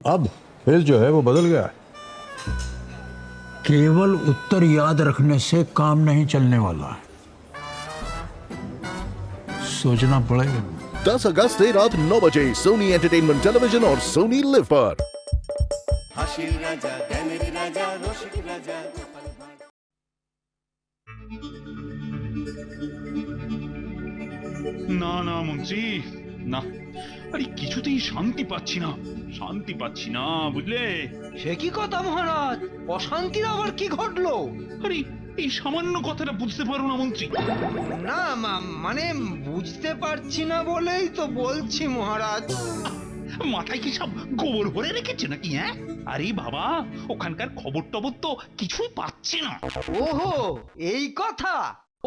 अब फेस जो है वो बदल गया है। केवल उत्तर याद रखने से काम नहीं चलने वाला, सोचना पड़ेगा। 10 अगस्त से रात 9 बजे सोनी एंटरटेनमेंट टेलीविजन और सोनी लिव पर। হাসির রাজা জ্ঞানের রাজা রসিক রাজা গোপাল ভাঁড়। না না মন্ত্রী, না, আরে কিছুতেই শান্তি পাচ্ছি না, শান্তি পাচ্ছি না, বুঝলে? সে কি কথা মহারাজ? অশান্তির আবার কি ঘটলো? আরে এই সামান্য কথাটা বুঝতে পারো না মন্ত্রী? না মানে বুঝতে পারছি না বলেই তো বলছি মহারাজ। মাথায় কি সব গোবর ভরে রেখেছে নাকি? হ্যাঁ, আরে বাবা, ওখানকার খবর টবর তো কিছুই পাচ্ছি না। ওহো, এই কথা।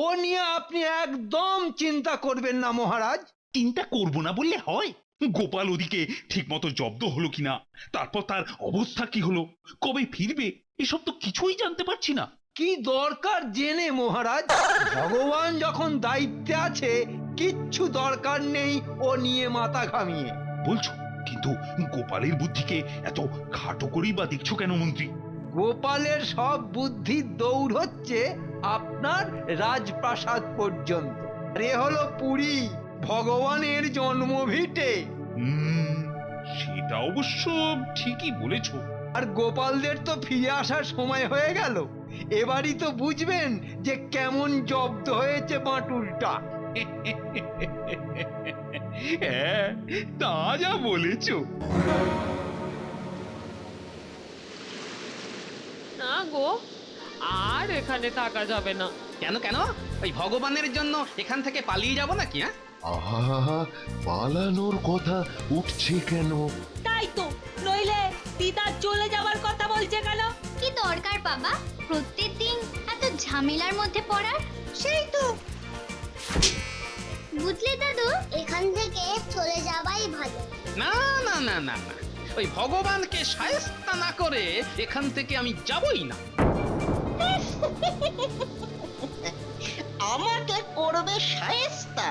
ও নিয়ে আপনি একদম চিন্তা করবেন না মহারাজ। চিন্তা করবো না বললে হয়? গোপাল ওদিকে ঠিক মতো জব্দ হলো কিনা, তারপর তার অবস্থা কি হলো, কবে ফিরবে, এসব তো কিছুই জানতে পারছি না। কি দরকার জেনে মহারাজ? ভগবান যখন দায়িত্বে আছে, কিচ্ছু দরকার নেই ও নিয়ে মাথা ঘামিয়ে। বলছো, কিন্তু গোপালের বুদ্ধিকে এত খাটো করেই বা দেখছো কেন মন্ত্রী? গোপালের সব বুদ্ধির দৌড় হচ্ছে আপনার রাজপ্রাসাদ পর্যন্ত। এ হলো পুরী, ভগবানের জন্মভিটে। সেটা অবশ্য ঠিকই বলেছো। আর গোপালদের তো ফিরে আসার সময় হয়ে গেল। এবারই তো বুঝবেন যে কেমন জব্দ হয়েছে বাঁটুলটা। হ্যাঁ, তা যা বলেছো। না গো, আর এখানে থাকা যাবে না। কেন কেন? ওই ভগবানের জন্য এখান থেকে পালিয়ে যাব নাকি? হ্যাঁ, আহা, পালানোর কথা উঠছে কেন? তাই তো, নইলে দিদা চলে যাবার কথা বলছে কেন? কি দরকার বাবা প্রত্যেকদিন এত ঝামেলার মধ্যে পড়ার? সেই তো বুঝলে দাদু, এখান থেকে চলে যাওয়াই ভালো। না না না না না, ওই ভগবানকে শায়েস্তা না করে এখান থেকে আমি যাবই না। আমাকে করবে শায়েস্তা?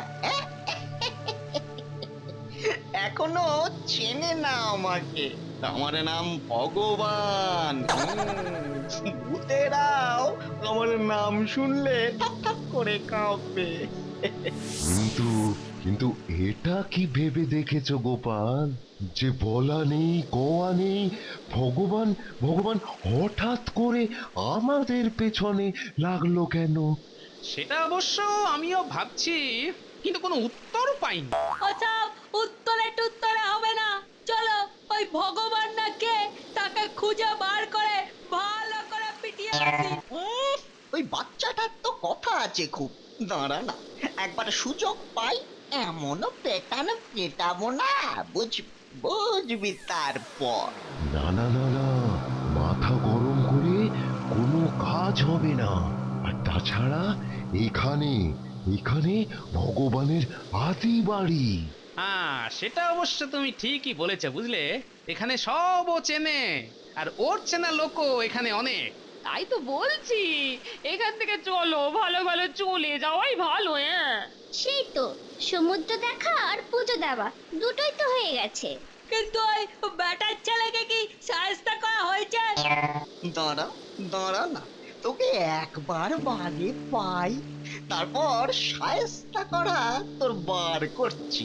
এখনো চেনে না আমাকে। আমার নাম ভগবান। ভূতেরাও আমার নাম শুনলে ঠক ঠক করে কাঁপবে। কিন্তু কিন্তু এটা কি ভেবে দেখেছো গোপাল, যে বলা নেই কোয়া নেই ভগবান ভগবান হঠাৎ করে আমাদের পেছনে লাগলো কেন? সেটা অবশ্য আমিও ভাবছি, কিন্তু কোনো উত্তর পাইনি। আচ্ছা, উত্তরে টুত্তরে হবে না, চলো ওই ভগবান না কে তাকে খুঁজে বার করে ভালো করে পিটিয়ে আসি। ওই বাচ্চাটার তো কথা আছে খুব। দাঁড়া না, একবার সুযোগ পাই, এমনও পেটাবো না, বুঝবি তারপর। না না না না, মাথা গরম করে কোনো কাজ হবে না। আর তাছাড়া এখানে এখানে ভগবানের আদি বাড়ি। হ্যাঁ, সেটা অবশ্য তুমি ঠিকই বলেছো, বুঝলে? এখানে সব ও চেনে, আর ওর চেনা লোকও এখানে অনেক। তাই তো বলছি, এখান থেকে চলো, ভালো ভালো চলে যাওয়াই ভালো। হ্যাঁ, সেই তো, সমুদ্র দেখা আর পুজো দেওয়া দুটোই তো হয়ে গেছে। কিন্তু ওই বেটার ছেলেকে কি শায়েস্তা করা হয়েছে? দাঁড়া দাঁড়া না, তোকে একবার বাগে পাই, তারপর শায়েস্তা করা তোর বার করছি।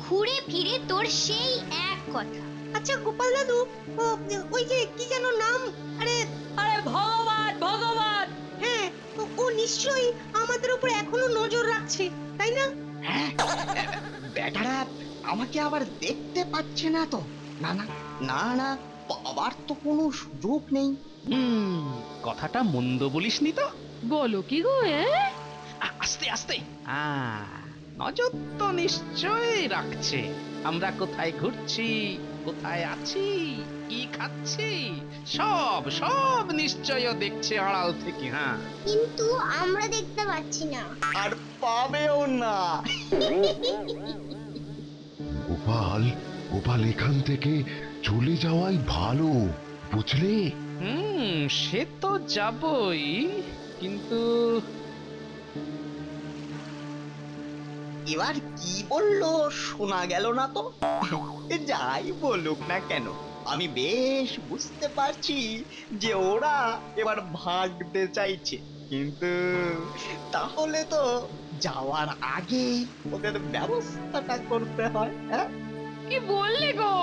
ঘুরে ফিরে তোর সেই এক কথা। আচ্ছা গোপাল দাদু, ওই যে কি যেন নাম? আরে আরে ভগবান, ভগবান। হ্যাঁ, ও নিশ্চয়ই আমাদের উপর এখনো নজর রাখছে, তাই না? হ্যাঁ, বেটারা আমাকে আবার দেখতে পাচ্ছে না তো? না না না না, আবার তো কোনো সুযোগ নেই। কথাটা মন্দ বলিসনি তো। বলো কি গো? আস্তে আস্তে। নজর তো নিশ্চয়ই রাখছে। আমরা কোথায় ঘুরছি, কোথায় আছি, কি খাচ্ছি, সব সব নিশ্চয়ই দেখছে আড়াল থেকে। হ্যাঁ, কিন্তু আমরা দেখতে পাচ্ছি না, আর পাবেও না। গোপাল গোপাল এখান থেকে চলে যাওয়াই ভালো, বুঝলে? সে তো যাবই, কিন্তু এবার কি বললো শোনা গেল না তো। যাই বলুক না কেন, আমি বেশ বুঝতে পারছি যে ওরা এবার ভাগতে চাইছে, কিন্তু তাহলে তো যাওয়ার আগেই ওদের ব্যবস্থাটা করতে হয়। হ্যাঁ, কি বললে গো,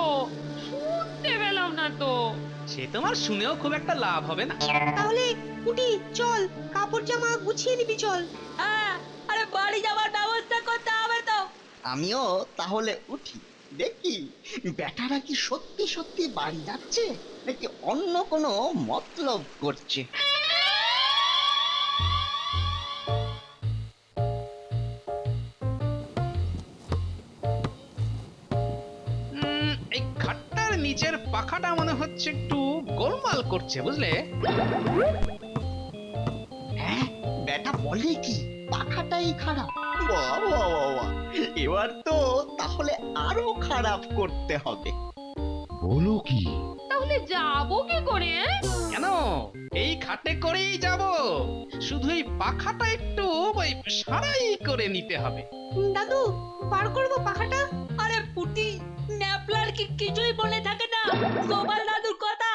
শুনতে পেলাম না তো। সে তোমার শুনেও খুব একটা লাভ হবে না। তাহলে উঠি, চল কাপড় জামা গুছিয়ে নিবি, চল। আরে বাড়ি যাওয়ার ব্যবস্থা করতে হবে তো। আমিও তাহলে উঠি, দেখি বেটারা কি সত্যি সত্যি বাড়ি যাচ্ছে নাকি অন্য কোনো মতলব করছে। এই খাটটার নিচের পাখাটা মনে হচ্ছে একটু গোলমাল করছে, বুঝলে? হ্যাঁ, বেটা বলে কি পাখাটাই খারাপ? বাহ বাহ বাহ বাহ, এবার তো তাহলে আরো খারাপ করতে হবে। বলো কি? তাহলে যাবো কি করে? কেন, এই খাটে করেই যাব, শুধু এই পাখাটা একটু ওই সারাই করে নিতে হবে। দাদু, পার করবো পাখাটা? আরে পুটি, ন্যাপলার কি কিছুই মনে থাকে না গোপাল দাদুর কথা?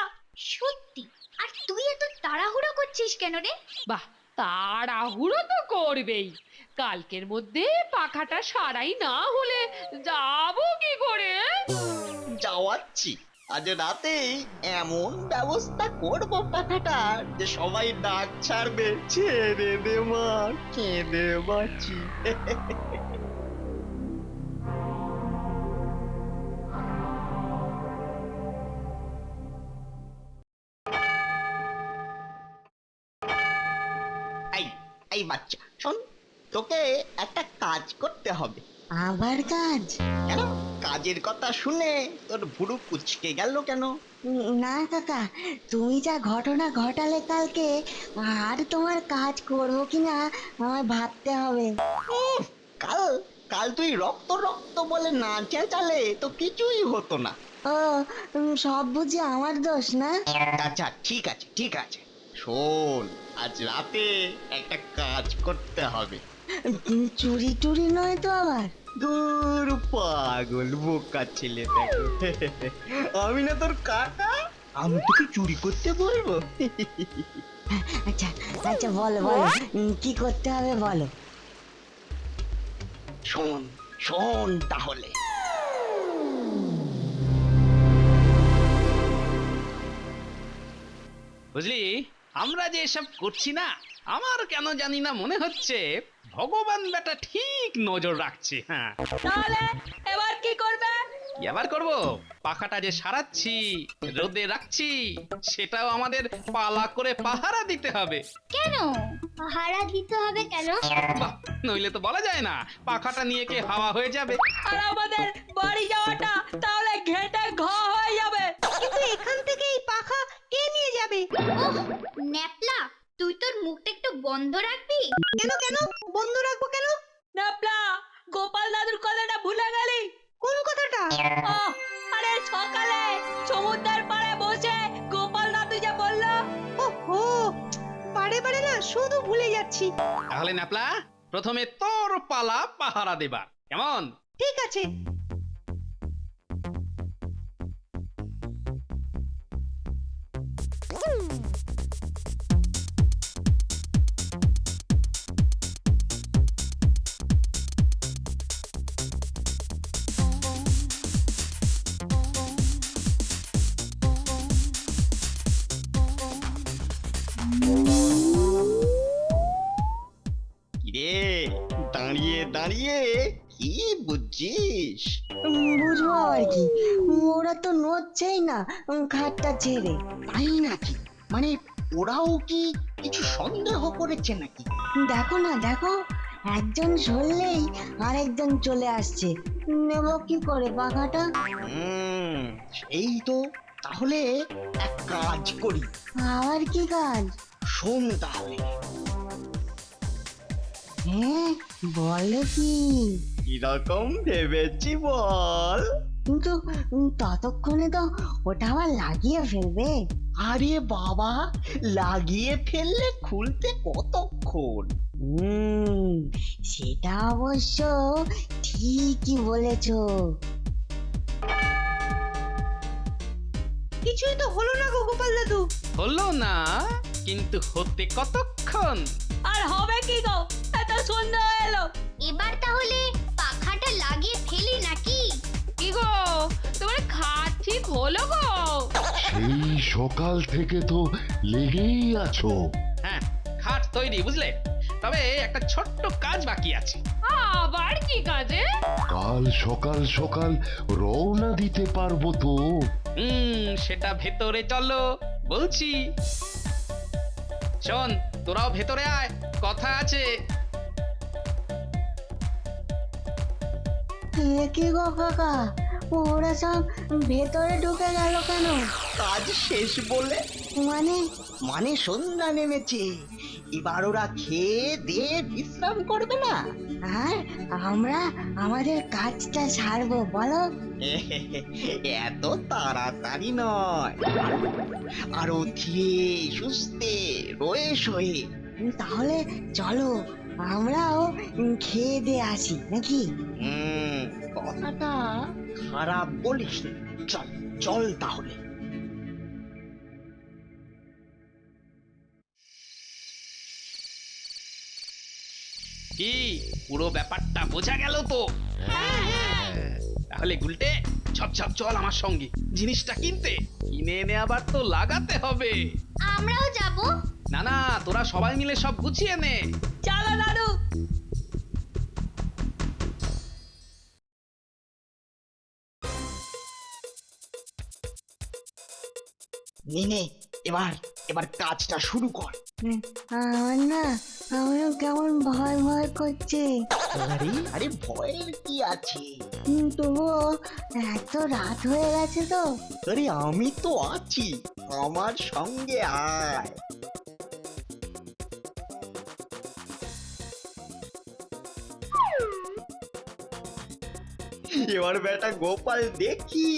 সত্যি, আর তুই এত তাড়াহুড়ো করছিস কেন রে? বাহ, তাড়াহুড়ো তো করবেই। কালকের মধ্যে পাখাটা সারাই না হলে যাবো কি করে? যাওয়াচ্ছি, আজ রাতেই এমন ব্যবস্থা করবো পাখাটার যে সবাই ডাক ছাড়বে, ছেড়ে দে মা, কেঁদে বাঁচি। এই এই বাচ্চা শোন, তোকে একটা কাজ করতে হবে। আবার কাজ? কেন, কাজের কথা শুনে তোর ভুরু কুচকে গেল কেন? না কাকা, তুমি যা ঘটনা ঘটালে কালকে, আর তোমার কাজ করবো কিনা আমার ভাবতে হবে। কাল কাল তুই রক্ত রক্ত বলে না চেঁচালে তো কিছুই হতো না। ও, সব বুঝি আমার দোষ না? আচ্ছা ঠিক আছে ঠিক আছে, শোন, আজ রাতে একটা কাজ করতে হবে। চুরি টুরি নয় তো আবার? দূর পাগল বোকা ছেলে, আমি না তোর কাকা, আমি তোকে চুরি করতে বলবো? আচ্ছা আচ্ছা, বলো বলো, কি করতে হবে বলো। শোন শোন তাহলে, বুঝলি, আমরা যে এসব করছি না, আমার কেন জানি না মনে হচ্ছে ভগবান বেটা ঠিক নজর রাখছে। হ্যাঁ, তাহলে এবার কি করবে? কি আবার করবো, পাখাটা যে সারাচ্ছি, রোদে রাখছি, সেটাও আমাদের পালা করে পাহারা দিতে হবে। কেন পাহারা দিতে হবে কেন? বাহ, নইলে তো বলা যায় না পাখাটা নিয়ে কে হাওয়া হয়ে যাবে। আর আমাদের বাড়ি যাওয়াটা তাহলে ঘেটে ঘ হয়ে যাবে। কিন্তু এখান থেকে এই পাখা কে নিয়ে যাবে? ওহ ন্যাপলা, তুই তোর মুখটা একটু বন্ধ রাখবি? কেন কেন বন্ধ রাখবো কেন? ন্যাপলা, গোপাল দাদুর কথাটা ভুলে গেলি? কোন কথাটা? আরে সকালে সমুদ্রের পাড়ে বসে গোপাল দাদু যে বলল। ওহো, বারে বারে না শুধু ভুলে যাচ্ছি। তাহলে ন্যাপলা, প্রথমে তোর পালা পাহারা দেবার, কেমন? ঠিক আছে। কিরে, দাঁড়িয়ে দাঁড়িয়ে কি বুঝছিস? বুঝবো আর কি, ওরা তো নড়ছেই না খাটটা ছেড়ে। তাই নাকি? মানে ওরাও কি কিছু সন্দেহ করেছে নাকি? দেখো না দেখো, একজন সরলেই আরেকজন চলে আসছে। নেব কি করে পাখাটা? এই তো, তাহলে এক কাজ করি। আবার কি কাজ? শোন তাহলে। হ্যাঁ, বলো কি? কিরকম ভেবেছি বল? কিন্তু ততক্ষণে তো ওটা আবার লাগিয়ে ফেলবে। আরে বাবা, লাগিয়ে ফেললে খুলতে কতক্ষণ? সেটা অবশ্য ঠিকই বলেছো। কিছুই তো হলো না গো গোপাল দাদু। হলো না, কিন্তু হতে কতক্ষণ? আর হবে কি গো, এত সন্ধ্যা হয়ে এলো। এবার তাহলে পাখাটা লাগিয়ে ফেলি নাকি? কি গো তোমার খাট ঠিক হলো গো? সেই সকাল থেকে তো লেগেই আছো। হ্যাঁ, খাট তৈরি বুঝলে, তবে একটা ছোট্ট কাজ বাকি আছে। আবার কি কাজে? কাল সকাল সকাল রওনা দিতে পারবো তো। সেটা ভেতরে চলো বলছি। শোন, তোরাও ভেতরে আয়, কথা আছে। কি গো কাকা, ওরা সব ভেতরে ঢুকে গেল কেন? কাজ শেষ বলে। মানে মানে সন্ধ্যা নেমেছে, এবার ওরা খেয়ে দিয়ে বিশ্রাম করবে না। আর আমরা আমাদের কাজটা ছাড়বো বলো? এত তাড়াতাড়ি নয়, আরো ধীরে সুস্থে রয়ে শোয়ে। তাহলে চলো আমরাও খেয়ে দিয়ে আসি নাকি? কথাটা খারাপ বলিস না। চল চল তাহলে। কি পুরো ব্যাপারটা বোঝা গেল তো? তাহলে গুলটে ঝপ ঝপ চল আমার সঙ্গে জিনিসটা কিনতে। কিনে এনে আবার তো লাগাতে হবে। আমরাও যাব। না না, তোরা সবাই মিলে সব গুছিয়ে নে। চলো দাদু। নে এবার এবার কাজটা শুরু কর। আমার না আমার কেমন ভয় ভয় করছে। আরে আরে ভয়ের কি আছে? তবুও এত রাত হয়ে গেছে তো। আরে আমি তো আছি, আমার সঙ্গে আয়। এবার বেটা গোপাল দেখি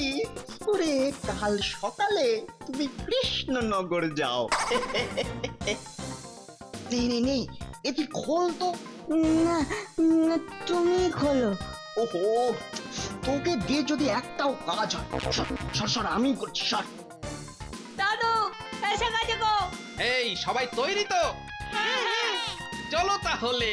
ওরে কাল সকালে তুমি কৃষ্ণনগর যাও। নে এ তুই খোল তো। না তুমি খোলো। ওহো, তোকে দিয়ে যদি একটাও কাজ হয়, সর সর আমি করছি, সর। দাদু এসে গেছে গো। এই সবাই তৈরি তো? চলো তাহলে।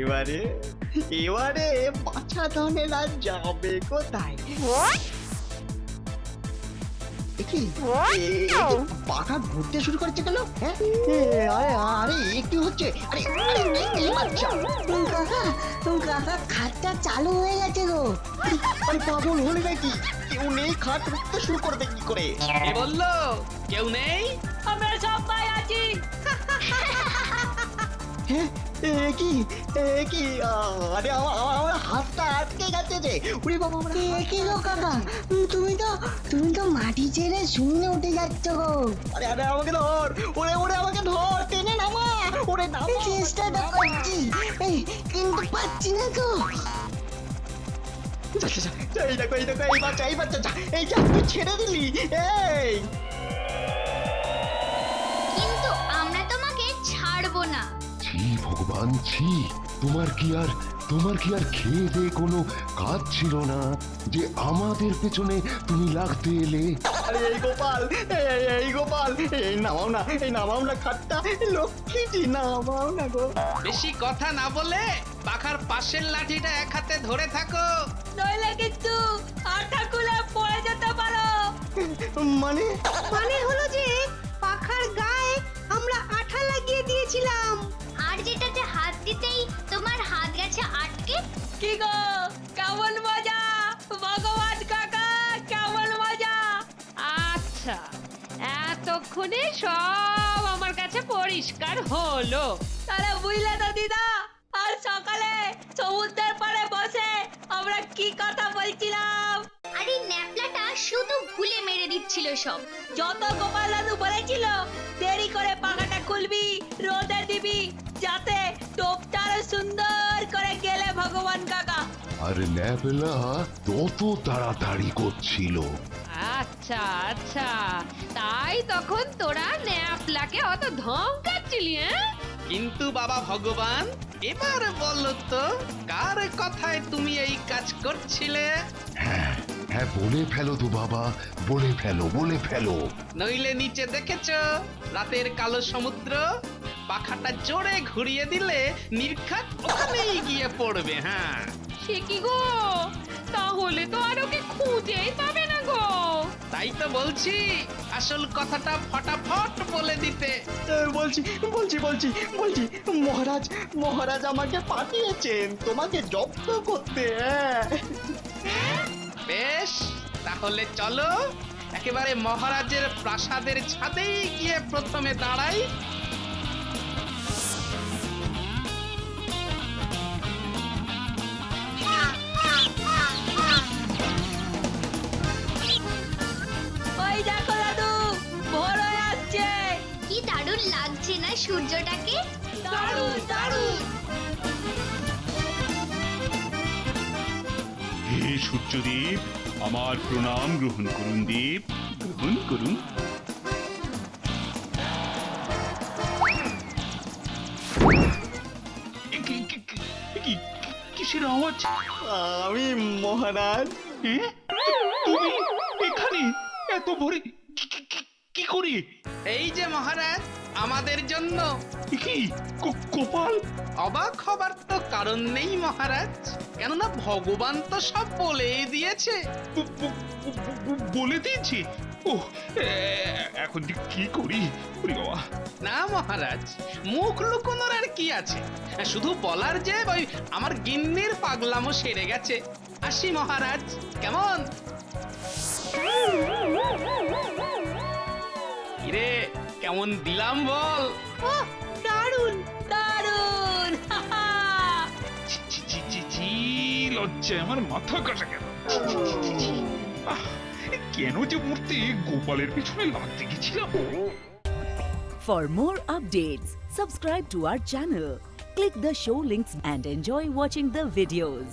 এবারে এবারে বাছা ধনেরা যাবে কোথায়? পাখা ঘুরতে শুরু করেছে কেন? হ্যাঁ, আরে আরে কি হচ্ছে? আরে আরে এই বাচ্চা কাকা খাটটা চালু হয়ে গেছে গো। আরে পাগল হলে নাকি? কেউ নেই, খাট উঠতে শুরু করবে কি করে? কে বললো কেউ নেই? আমরা সবাই আছি। হ্যাঁ, কি আরে আমার হাতটা আটকে গেছে যে। ওরে বাবা, কি গো কাকা, তুমি তো মাটি ছেড়ে শূন্য উঠে যাচ্ছ গো। আরে আরে আমাকে ধর, ওরে আমাকে ধর, টেনে নামা, ওরে নামা। চেষ্টা তো করছি কিন্তু পাচ্ছি না তো। এই দেখো এই বাচ্চা এই যা তুই ছেড়ে দিলি। এই কিন্তু আমরা তোমাকে ছাড়বো না। ছি ভগবান ছি, তোমার কি আর খেয়ে দিয়ে কোনো কাজ ছিল না যে আমাদের পেছনে তুমি লাগতে এলে? আরে এই গোপাল এই নামাও না খাটটা, লক্ষ্মীজি নামাও না গো। বেশি কথা না বলে পাখার পাশের লাঠিটা এক হাতে ধরে থাকো। নইলে কিন্তু আঠা খুলে পড়ে যেতে পারো। মানে হলো যে পাখার গায়ে আমরা আঠা লাগিয়ে দিয়েছিলাম। আর যেটাতে হাত দিতেই তোমার হাত গেছে আটকে। কি গো কেমন মজা? ভগবান কাকা কেমন মজা? আচ্ছা, এতক্ষণে সব আমার কাছে পরিষ্কার হলো। তাহলে বুঝলে তো দিদা, আর সকালে সমুদ্রের পাড়ে বসে আমরা কি কথা বলছিলাম? আরে ন্যাপলাটা শুধু ভুলে মেরে দিচ্ছিল সব। যত গোপাল দাদু বলেছিল দেরি করে পাখাটা খুলবি, রোদে দিবি, যাতে টোপটা আরো সুন্দর করে গেলে ভগবান কাকা। আর ন্যাপলা তত তাড়াতাড়ি করছিল। আচ্ছা আচ্ছা, তাই তখন তোরা ন্যাপলাকে অত ধমকাচ্ছিলি? কিন্তু বাবা ভগবান, এবার বলো তো কথায় তুমি এই কাজ করছিলে? হ্যাঁ হ্যাঁ, বলে ফেলো তো বাবা, বলে ফেলো, বলে ফেলো। নইলে নিচে দেখেছো রাতের কালো সমুদ্র? পাখাটা জোরে ঘুরিয়ে দিলে নির্ঘাত ওখানেই গিয়ে পড়বে। হ্যাঁ, সে কি গো, তাহলে তো আর ওকে খুঁজেই পাবে না গো। তাই তো বলছি আসল কথাটা ফটাফট বলে দিতে। বলছি বলছি বলছি বলছি মহারাজ, মহারাজ আমাকে পাঠিয়েছেন তোমাকে জব্দ করতে। বেশ, তাহলে চলো একেবারে মহারাজের প্রাসাদের ছাদেই গিয়ে প্রথমে দাঁড়াই। ওই দেখো দাদু, ভোর হয়ে আসছে। কি দারুণ লাগছে না সূর্যটাকে? দারুণ দারুণ। হে সূর্যদেব, আমার প্রণাম গ্রহণ করুন দেব, গ্রহণ করুন। কিসের আওয়াজ? আমি মহারাজ। হ্যাঁ, তুমি এখানে এত ভোরে কি করে? এই যে মহারাজ, আমাদের জন্য। কি গোপাল? অবাক হবার তো কারণ নেই মহারাজ, কেননা ভগবান তো সব বলেই দিয়েছে। বলে দিয়েছি? ও, এখন যে কি করি? ওরে বাবা! না মহারাজ, মুখ লুকোনোর আর কি আছে, শুধু বলার যে ওই আমার গিন্নির পাগলামো সেরে গেছে। আসি মহারাজ, কেমন? কিরে, কেমন দিলাম বল? ওহ, দারুণ দারুণ। লজ্জায় আমার মাথা কাটা গেল। কেন যে মূর্তি গোপালের পিছনে লাগতে গেছিলাম? For more updates, subscribe to our channel, click the show links and enjoy watching the videos.